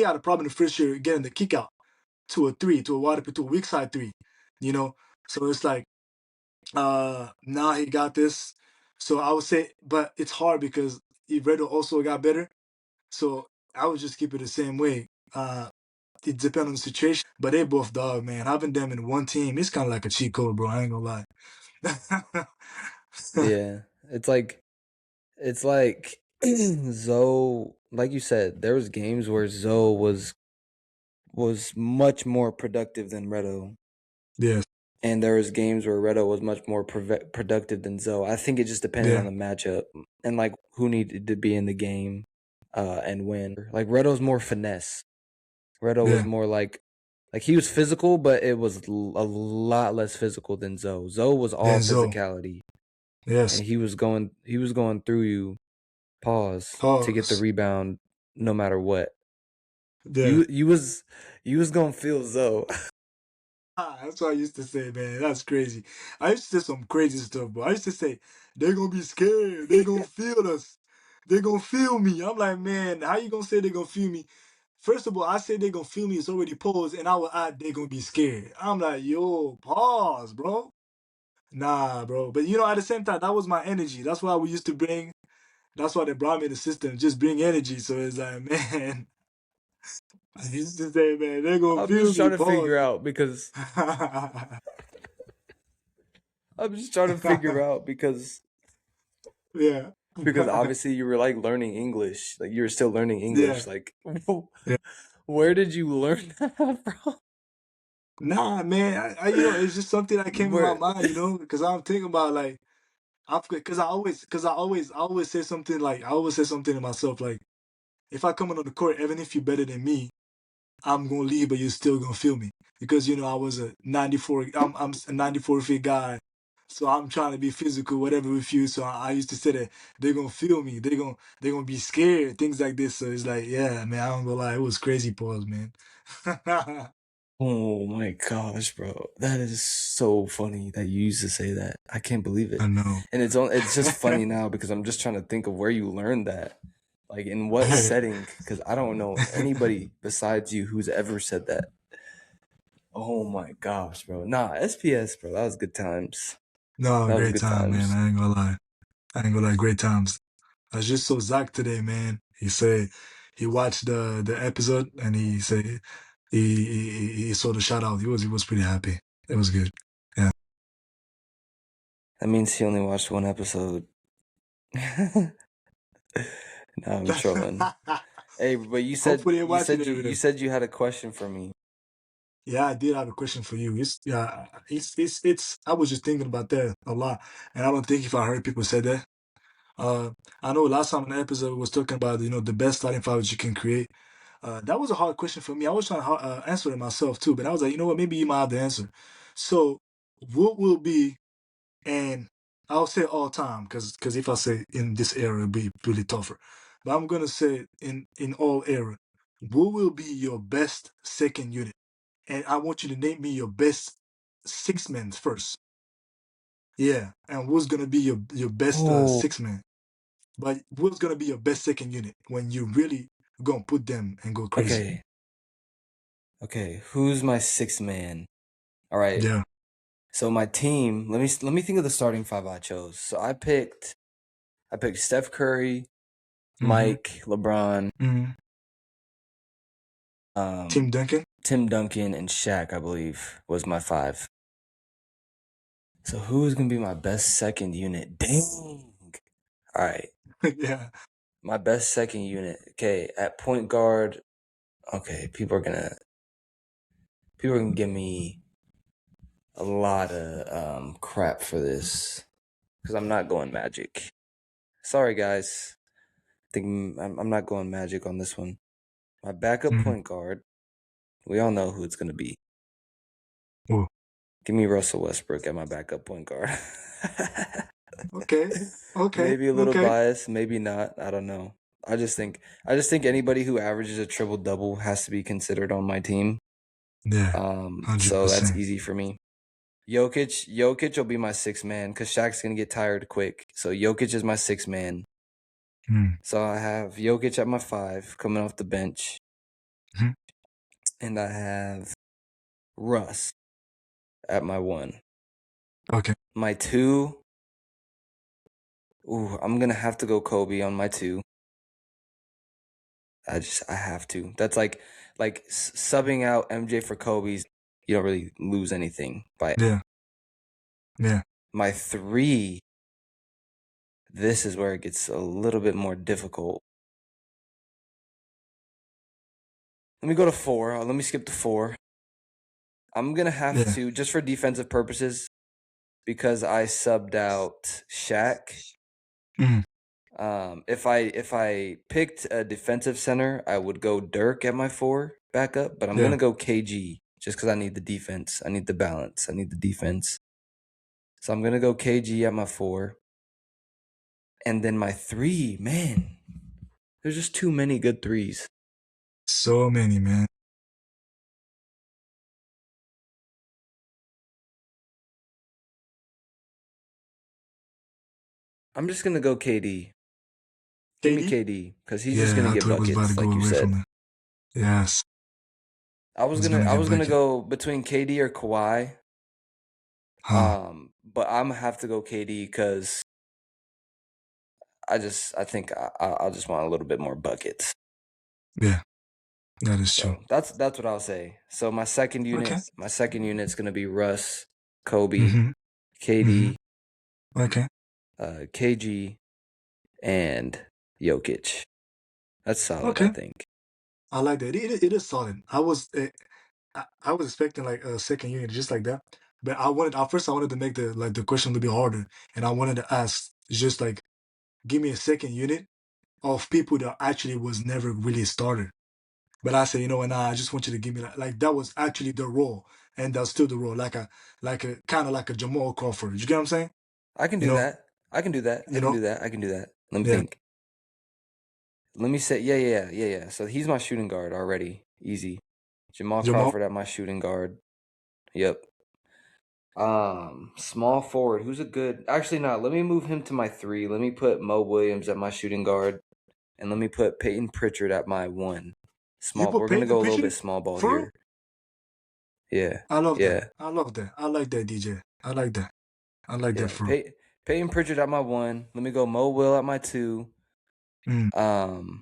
had a problem in the first year getting the kick out to a three, to a wide open, to a weak side three. You know? So it's like now he got this. So I would say, but it's hard because Ivredo also got better. So I would just keep it the same way. It depends on the situation, but they both dog, man. Having them in one team, it's kind of like a cheat code, bro. I ain't gonna lie. Yeah. It's like Zoe, like you said, there was games where Zoe was much more productive than Redo. Yes, And there was games where Redo was much more productive than Zoe. I think it just depended on yeah, the matchup and like who needed to be in the game and when. Like Redo's more finesse. Redo was yeah. more like he was physical, but it was a lot less physical than Zoe. Zoe was all Denzel, physicality, and yes. he was going through you. Pause to get the Pause. rebound, no matter what. Yeah. You was gonna feel Zoe. That's what I used to say, man. That's crazy. I used to say some crazy stuff, bro. I used to say, they're gonna be scared. They're gonna feel us. They're gonna feel me. I'm like, man, how you gonna say they're gonna feel me? First of all, I say they're gonna feel me. It's already posed, and I will add they're gonna be scared. I'm like, yo, pause, bro. Nah, bro. But you know, at the same time, that was my energy. That's why we used to bring. That's why they brought me in the system. Just bring energy. So it's like, man, I used to say, man, they're gonna I'm feel just me. trying to figure Pause. out because I'm just trying to figure out Yeah. because obviously you were like learning English, like you were still learning Yeah. English. Like, Yeah. where did you learn that from? Nah, man. It's just something that came in my Where mind, because I'm thinking about like I always say something like I always say something to myself like if I come on the court, even if you're better than me, I'm gonna leave, but you're still gonna feel me because I was a 94. I'm a 94 feet guy, so I'm trying to be physical, whatever with you. So I used to say that they're gonna feel me. They're gonna be scared, things like this. So it's like, yeah, man, I don't gonna lie, it was crazy, pause, man. Oh my gosh, bro. That is so funny that you used to say that. I can't believe I it. know. And it's just funny now because I'm just trying to think of where you learned that. Like in what setting? Because I don't know anybody besides you who's ever said that. Oh my gosh, bro. Nah, SPS, bro. That was good times. No, That was great good time, man. times. I ain't gonna lie. Great times. I just saw Zach today, man. He said he watched the episode and he said he saw the shout out. He was pretty happy. It was good. Yeah. That means he only watched one episode. No, I'm trolling. Hey, but you said Hopefully, you're you watching said it you with you him. said you had a question for me. Yeah, I did have a question for you. It's. I was just thinking about that a lot, and I don't think if I heard people say that. Uh, I know last time in the episode we was talking about the best starting five that you can create. That was a hard question for me. I was trying to answer it myself too, but I was like, you know what? Maybe you might have the answer. So, what will be, and I'll say all time because if I say in this era, it'll be really tougher. But I'm gonna say in all era, what will be your best second unit? And I want you to name me your best six men first. Yeah, and who's gonna be your best Oh, six man? But what's gonna be your best second unit when you really gonna put them and go crazy? okay. Okay, who's my sixth man? All right. Yeah. So my team, let me think of the starting five I chose. So I picked Steph Curry, Mm-hmm. Mike, LeBron, Mm-hmm. um, Tim Duncan. Tim Duncan, and Shaq, I believe, was my five. So who's gonna be my best second unit? Dang. All right. Yeah. My best second unit. Okay, at point guard. Okay, people are gonna give me a lot of crap for this because I'm not going Magic. Sorry, guys. Think I'm not going Magic on this one. My backup Mm-hmm. point guard. We all know who it's gonna be. Oh, Give me Russell Westbrook at my backup point guard. okay. Okay. Maybe a little Okay. biased, maybe not. I don't know. I just think anybody who averages a triple double has to be considered on my team. Yeah. So that's 100%. easy for me. Jokic will be my sixth man because Shaq's gonna get tired quick. So Jokic is my sixth man. Mm-hmm. So I have Jokic at my five, coming off the bench, and I have Russ at my one. Okay. My two, I'm gonna have to go Kobe on my two. I have to. That's like subbing out MJ for Kobe's. You don't really lose anything by Yeah. Yeah. my three. This is where it gets a little bit more difficult. Let me go to four. Let me skip to four. I'm gonna have Yeah. to just for defensive purposes because I subbed out Shaq. Mm-hmm. If I picked a defensive center, I would go Dirk at my four backup, but I'm Yeah. gonna go KG just because I need the defense. I need the balance. I need the defense. So I'm gonna go KG at my four, and then my three. Man, there's just too many good threes. So many, man. I'm just gonna go KD. Give me KD? KD because he's just Yeah, gonna I get thought he was about to buckets, go like you away from said. it. Yes. I was He's gonna gonna I get was gonna bucket. go between KD or Kawhi. Huh. But I'm gonna have to go KD because I think I'll just want a little bit more buckets. Yeah. That is true. So that's what I'll say. So Okay. my second unit's gonna be Russ, Kobe, Mm-hmm. Mm-hmm. KD, Okay. KG, and Jokic. That's solid, I Okay. think. I like that. It is solid. I was expecting like a second unit just like that, but at first I wanted to make the question a little bit harder, and I wanted to ask just like give me a second unit of people that actually was never really a starter. But I said, you know what, nah, I just want you to give me like that was actually the role, and that's still the role, like a kind of like a Jamal Crawford. You get what I'm saying? I can You do know, that. I can do that. I you can know, do that. I can do that. Let me yeah. think. Let me say, yeah. So he's my shooting guard already. Easy. Jamal Jamal, Crawford at my shooting guard. Yep. Small forward. Who's a good? Actually, not. Let me move him to my three. Let me put Mo Williams at my shooting guard, and let me put Peyton Pritchard at my one. you Small. put We're gonna Peyton go a little Pritchard bit small ball for real? here. Yeah. I love that. Yeah. I love that. I like that, DJ. I like that. I like that Yeah. for real. Peyton Pritchard at my one. Let me go Mo Will at my two. Mm, Um,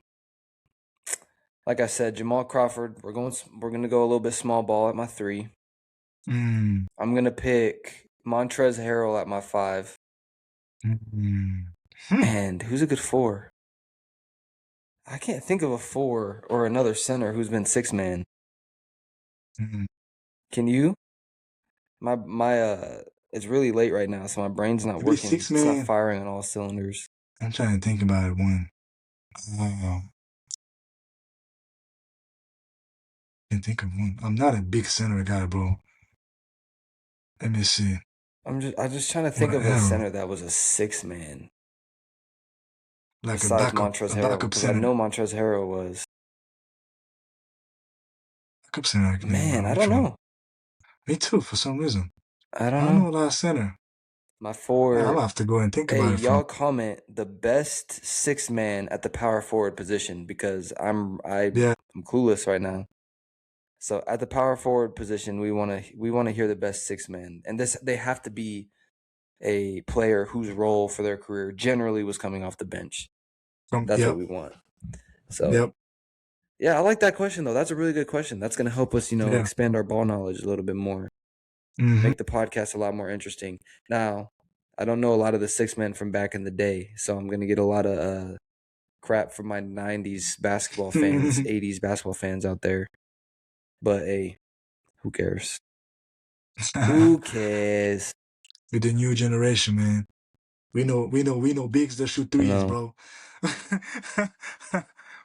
like I said, Jamal Crawford. We're gonna go a little bit small ball at my three. mm, I'm gonna pick Montrezl Harrell at my five. mm, hmm, And who's a good four? I can't think of a four or another center who's been six man. mm. Can you? My it's really late right now, so my brain's not Maybe working. six It's not man. firing on all cylinders. I'm trying to think about it. Uh, can think of one. I'm not a big center guy, bro. Let me see. I'm just trying to think What of a arrow? center that was a six man Like besides Montrezl a Harrell, backup because I center. know Montrezl Harrell was. Backup center, I can think Man, about. I Which don't one? know. Me too, for some reason. I don't I don't know. know a lot of center. My I'm four. gonna have to go and think Hey, about it from. y'all comment the best six man at the power forward position because Yeah, I'm clueless right now. So at the power forward position, we wanna hear the best six man, and they have to be a player whose role for their career generally was coming off the bench. That's what yep, we want. So yep, yeah, I like that question though. That's a really good question. That's gonna help us, yeah. expand our ball knowledge a little bit more, Mm-hmm. make the podcast a lot more interesting. Now, I don't know a lot of the six men from back in the day, so I'm gonna get a lot of crap from my '90s basketball fans, '80s basketball fans out there. But hey, who cares? Who cares? With the new generation, man. We know bigs that shoot I threes, know. bro.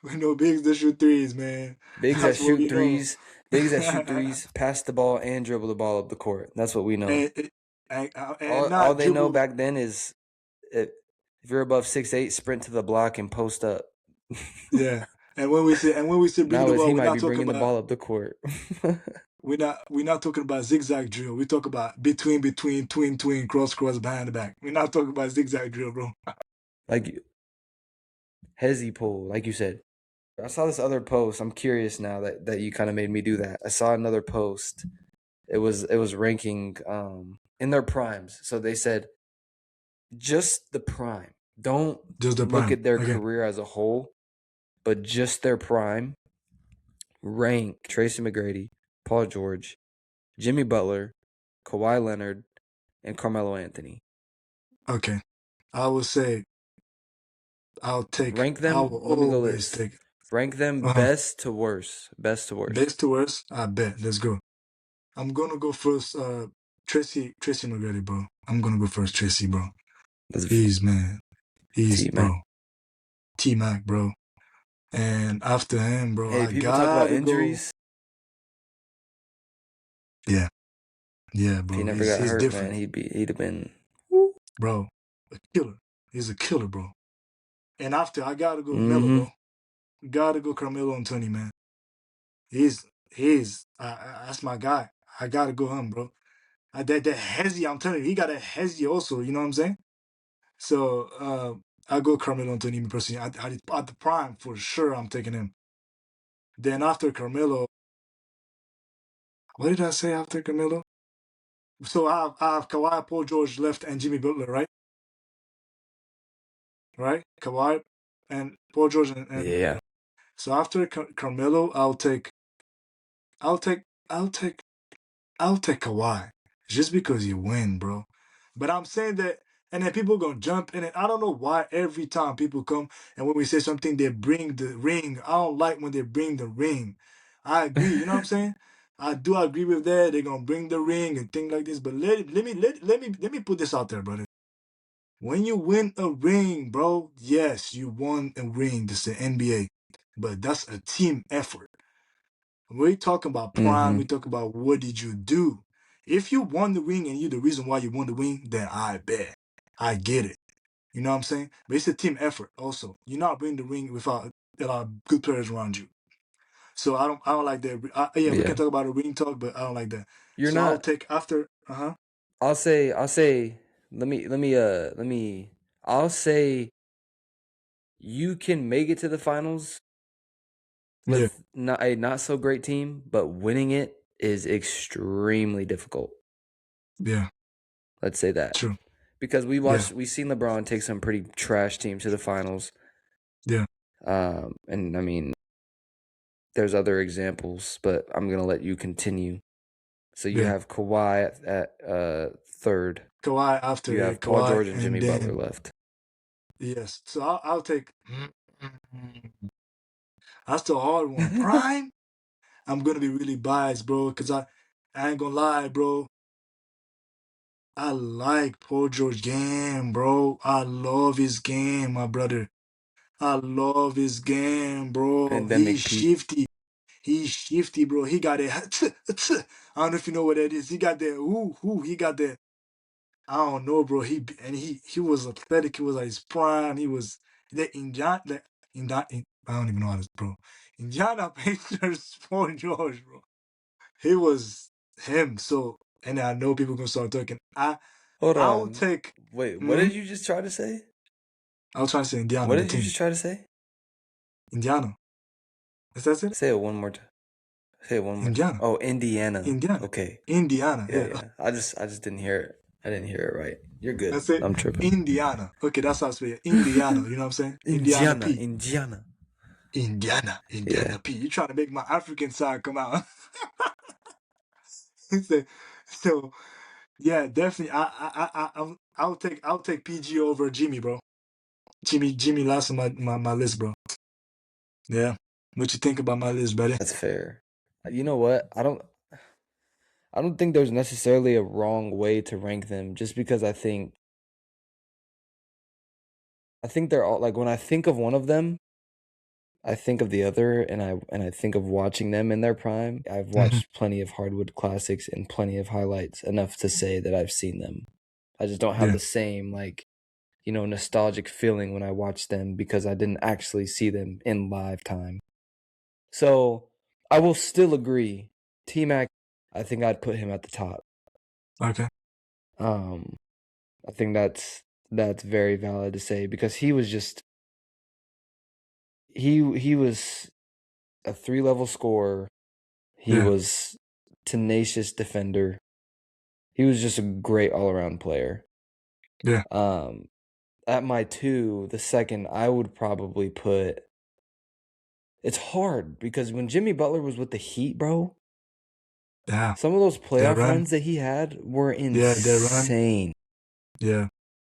We know bigs that shoot threes, man. Bigs that That's what shoot we know. threes, bigs that shoot threes, pass the ball and dribble the ball up the court. That's what we know. and, and All not they know dribble. back then is if you're above 6'8", sprint to the block and post up. Yeah. And when we say bring Now the is ball, he we're might not be talking bringing the about ball up the court. we're not talking about zigzag drill. We talk about between, cross, behind the back. We're not talking about zigzag drill, bro. Like hezzy pull, like you said. I saw this other post. I'm curious now that you kind of made me do that. I saw another post. It was ranking in their primes. So they said just the prime. Don't Just the look prime. at their Okay. career as a whole, but just their prime. Rank Tracy McGrady, Paul George, Jimmy Butler, Kawhi Leonard, and Carmelo Anthony. Okay. I will say Rank I them. will Let me go always this. take Rank them uh best to worst. Best to worst. best to worst. I bet. Let's go. I'm gonna go first. Tracy McGrady, bro. I'm gonna go first, Tracy, bro. That's He's man. He's T Mac. bro. T Mac, bro. And after him, bro, Hey, I people talk about gotta go. injuries. Yeah, yeah, If he bro. never He's got he's hurt, different, man, he'd have been. bro. A killer. He's a killer, bro. And after I gotta go Melo, Mm-hmm. bro. Gotta go Carmelo Anthony, man. He's that's my guy. I gotta go him, bro. That hezzy, I'm telling you, he got a hezzy also. You know what I'm saying? So I go Carmelo Anthony personally. At the prime for sure, I'm taking him. Then after Carmelo, what did I say after Carmelo? So I have Kawhi, Paul George left, and Jimmy Butler, right? Right? Kawhi and Paul George, and Yeah. so after Carmelo, I'll take, I'll take, I'll take Kawhi just because you win, bro. But I'm saying that, and then people gonna jump in, and I don't know why every time people come and when we say something, they bring the ring. I don't like when they bring the ring. I agree, you know what I'm saying? I do agree with that. They're gonna bring the ring and things like this. But let me put this out there, brother. When you win a ring, bro, yes, you won a ring. This is the NBA, but that's a team effort. We talk about prime. We Mm-hmm. talk about what did you do. If you won the ring and you the reason why you won the ring, then I bet I get it. You know what I'm saying? But it's a team effort. Also, you're not winning the ring without a lot of good players around you. So I don't like that. Yeah, we can Yeah. talk about a ring talk, but I don't like that. You're So I'll not. take after. I'll say. I'll say you can make it to the finals Yeah, with not so great team, but winning it is extremely difficult. yeah, Let's say that. true. Because Yeah, we've seen LeBron take some pretty trash teams to the finals. yeah, And I mean, there's other examples, but I'm gonna let you continue. So you yeah. have Kawhi at third. Kawhi after, You yeah, have Paul Kawhi, George and and Jimmy Butler then left. yes. So I'll take. That's the hard one. Prime. I'm gonna be really biased, bro, because I ain't gonna lie, bro. I like Paul George game, bro. I love his game, my brother. I love his game, bro. He's Pandemic peak. shifty. He's shifty, bro. He got that. I don't know if you know what that is. He got that. Ooh. He got that. I don't know, bro. He was athletic. He was at his prime. He was that I don't even know how to, bro. Indiana Pacers, Paul George, bro. He was him. So, and I know people gonna start talking. Hold I'll on. take. Wait, what Hmm? did you just try to say? I was trying to say Indiana, What the did you team. just try to say? Indiana. Is that it? Say it one more time. Say it one more time. Indiana. Oh, Indiana. Indiana. Okay. Indiana. Yeah, Yeah. yeah. I just didn't hear it. I didn't hear it right. You're good. That's it. I'm tripping. Indiana. Okay, that's how I say it. Indiana. You know what I'm saying? Indiana Indiana, P. Indiana. Indiana. Yeah, Indiana P. You trying to make my African side come out. so, so, yeah, definitely. I'll take PG over Jimmy, bro. Jimmy last on my list, bro. Yeah. What you think about my list, buddy? that's fair. You know what? I don't think there's necessarily a wrong way to rank them just because I think they're all like when I think of one of them, I think of the other and I think of watching them in their prime. I've Hmm. watched plenty of hardwood classics and plenty of highlights enough to say that I've seen them. I just don't have Yeah. the same nostalgic feeling when I watch them because I didn't actually see them in live time. So, I will still agree. T-Mac, I think I'd put him at the top. Okay. Um I think that's very valid to say because he was just he was a 3-level scorer. He Yeah. was tenacious defender. He was just a great all-around player. Yeah. At my 2, the second I would probably put it's hard because when Jimmy Butler was with the Heat, bro, Yeah. some of those That playoff run. runs that he had were Yeah. That run. insane. Yeah.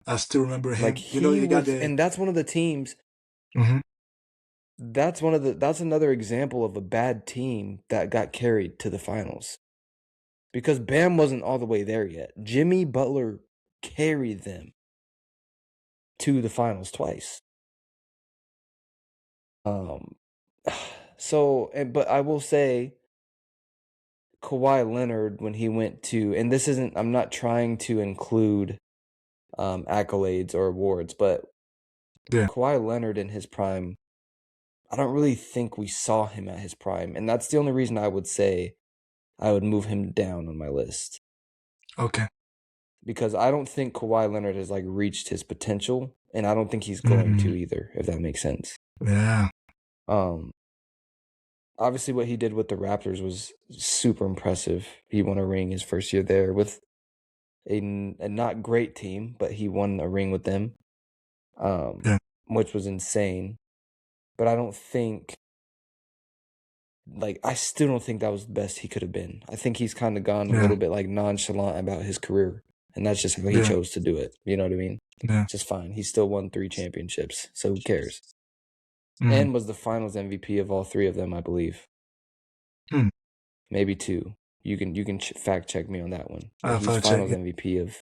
I still remember Like him. You know, he you got was the. and that's one of the teams Hmm. that's another example of a bad team that got carried to the finals. Because Bam wasn't all the way there yet. Jimmy Butler carried them to the finals twice. Um but I will say Kawhi Leonard when he went to and this isn't I'm not trying to include accolades or awards, but Yeah. Kawhi Leonard in his prime, I don't really think we saw him at his prime, and that's the only reason I would say I would move him down on my list Okay. because I don't think Kawhi Leonard has like reached his potential, and I don't think he's going Hmm. to either, if that makes sense. Yeah. Um, Obviously, what he did with the Raptors was super impressive. He won a ring his first year there with a not great team, but he won a ring with them, Yeah. which was insane. But I don't think, I still don't think that was the best he could have been. I think he's kind of gone a Yeah. little bit like nonchalant about his career, and that's just how he Yeah. chose to do it. You know what I mean? Yeah. Just fine. He still won 3 championships, so who cares? Hmm. And was the Finals MVP of all 3 of them, I believe. Hmm. maybe 2. You can fact check me on that one. But I'll he's fact check Finals it. MVP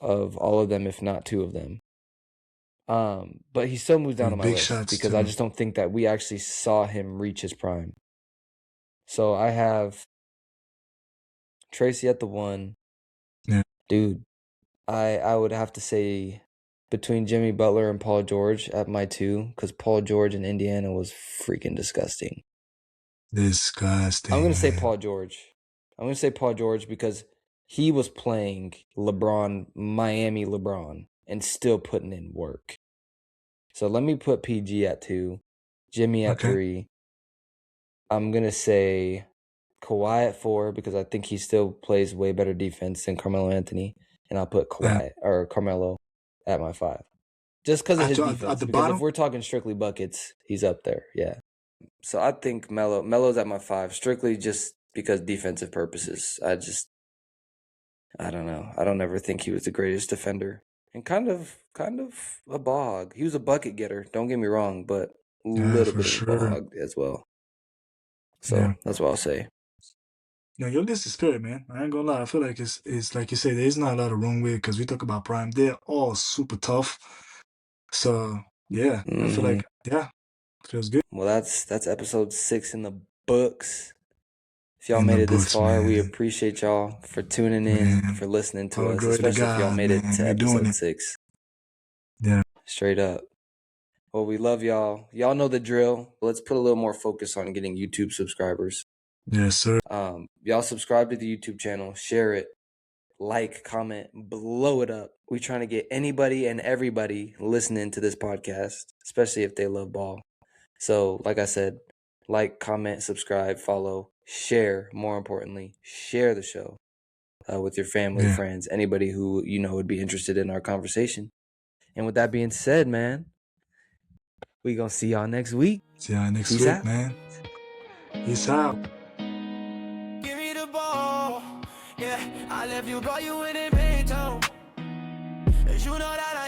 of all of them, if not 2 of them. But he still moves down on my Big list shots because too. I just don't think that we actually saw him reach his prime. So I have Tracy at the 1. Yeah. Dude, I would have to say between Jimmy Butler and Paul George at my 2, because Paul George in Indiana was freaking disgusting. Disgusting. I'm going to say man. Paul George. I'm going to say Paul George because he was playing Miami LeBron, and still putting in work. So let me put PG at 2, Jimmy at Okay. 3. I'm going to say Kawhi at 4 because I think he still plays way better defense than Carmelo Anthony. And I'll put Carmelo at my 5. Just because of his At defense. the Because if bottom? we're talking strictly buckets, he's up there. Yeah. So I think Melo's at my 5, strictly just because defensive purposes. I don't know. I don't ever think he was the greatest defender. And kind of a bog. He was a bucket getter, don't get me wrong, but a little for bit of a sure. bog as well. So that's what I'll say. Yeah, your list is spirit, man. I ain't gonna lie. I feel like it's like you say, there's not a lot of wrong with it because we talk about prime. They're all super tough. So yeah, I feel like feels good. Well, that's episode 6 in the books. If y'all In the made it this books, far, we man. appreciate y'all for tuning in, Man, for listening to all us, glory to especially if y'all God, made it man. to We're doing episode it. 6. Yeah. Straight up. Well, we love y'all. Y'all know the drill. Let's put a little more focus on getting YouTube subscribers. Yes, sir. Y'all subscribe to the YouTube channel, share it, like, comment, blow it up. We trying to get anybody and everybody listening to this podcast, especially if they love ball. So, like I said, like, comment, subscribe, follow, share. More importantly, share the show with your family, friends, anybody who you know would be interested in our conversation. And with that being said, man, we gonna see y'all next week. See y'all next Peace week, out. man. Peace out. Give me the ball. Yeah, I left you, brought you in and paid tone. You know that I